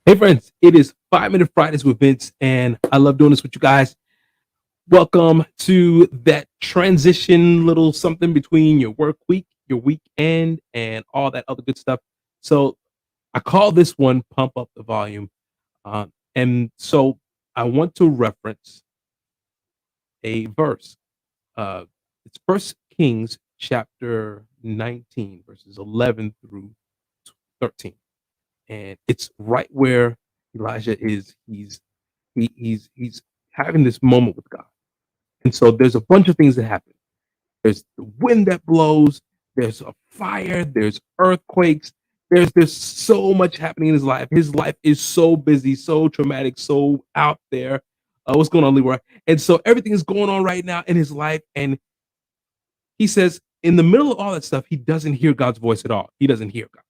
Hey friends, it is 5 Minute Fridays with Vince, and I love doing this with you guys. Welcome to that transition little something between your work week, your weekend, and all that other good stuff. So I call this one Pump Up the Volume. And so I want to reference a verse. It's First Kings chapter 19, verses 11 through 13. And it's right where Elijah is. He's having this moment with God. And so there's a bunch of things that happen. There's the wind that blows, there's a fire, there's earthquakes, there's so much happening in his life. His life is so busy, so traumatic, so out there. What's going on, Leroy? And so everything is going on right now in his life. And he says, in the middle of all that stuff, he doesn't hear God's voice at all. He doesn't hear God.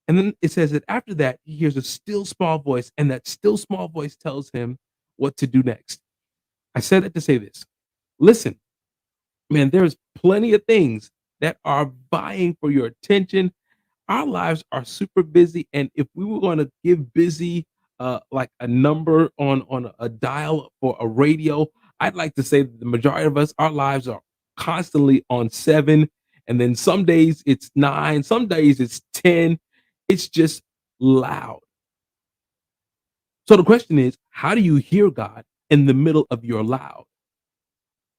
And then it says that after that, he hears a still small voice, and that still small voice tells him what to do next. I said that to say this. Listen, man, there's plenty of things that are vying for your attention. Our lives are super busy, and if we were going to give busy like a number on a dial for a radio, I'd like to say that the majority of us, our lives are constantly on 7, and then some days it's 9, some days it's 10. It's just loud. So the question is, how do you hear God in the middle of your loud?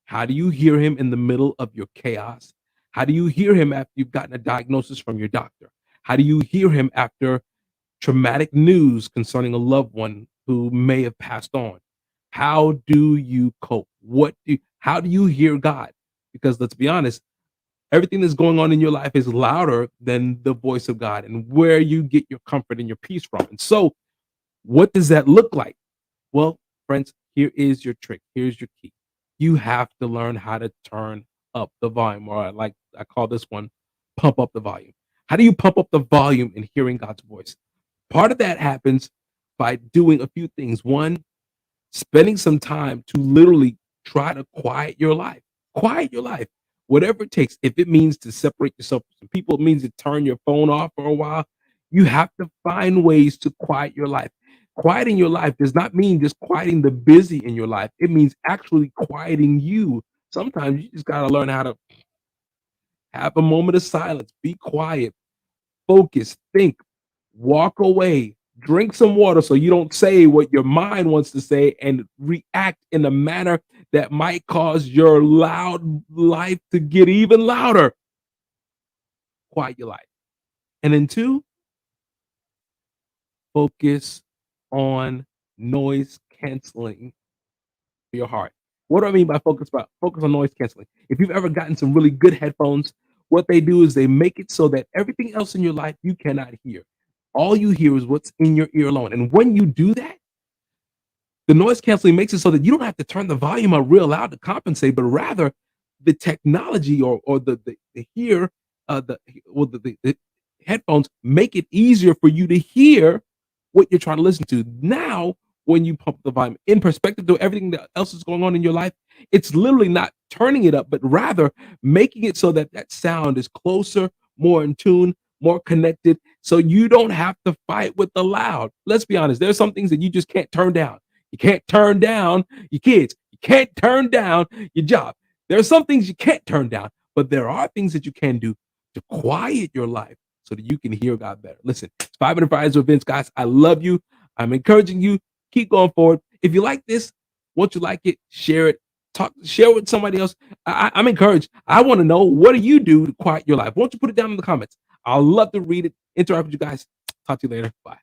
How do you hear him in the middle of your chaos? How do you hear him after you've gotten a diagnosis from your doctor? How do you hear him after traumatic news concerning a loved one who may have passed on? How do you cope? How do you hear God? Because let's be honest, everything that's going on in your life is louder than the voice of God and where you get your comfort and your peace from. And so, what does that look like? Well, friends, here is your trick. Here's your key. You have to learn how to turn up the volume, or like I call this one, pump up the volume. How do you pump up the volume in hearing God's voice? Part of that happens by doing a few things. One, spending some time to literally try to quiet your life. Quiet your life. Whatever it takes. If it means to separate yourself from people, it means to turn your phone off for a while. You have to find ways to quiet your life. Quieting your life does not mean just quieting the busy in your life. It means actually quieting you. Sometimes you just got to learn how to have a moment of silence, be quiet, focus, think, walk away, drink some water so you don't say what your mind wants to say and react in a manner that might cause your loud life to get even louder. Quiet your life. And then two, focus on noise canceling for your heart. What do I mean by focus on noise canceling? If you've ever gotten some really good headphones, what they do is they make it so that everything else in your life you cannot hear. All you hear is what's in your ear alone. And when you do that, the noise canceling makes it so that you don't have to turn the volume up real loud to compensate, but rather the technology or the hear the well the headphones make it easier for you to hear what you're trying to listen to. Now, when you pump the volume in perspective to everything that else is going on in your life, it's literally not turning it up, but rather making it so that that sound is closer, more in tune, more connected, so you don't have to fight with the loud. Let's be honest, there's some things that you just can't turn down. You can't turn down your kids. You can't turn down your job. There are some things you can't turn down, but there are things that you can do to quiet your life so that you can hear God better. Listen, it's 5 Minute Fridays with Vince, guys. I love you. I'm encouraging you. Keep going forward. If you like this, once you like it, share it. Share it with somebody else. I'm encouraged. I want to know, what do you do to quiet your life? Why don't you put it down in the comments? I'll love to read it, interact with you guys. Talk to you later. Bye.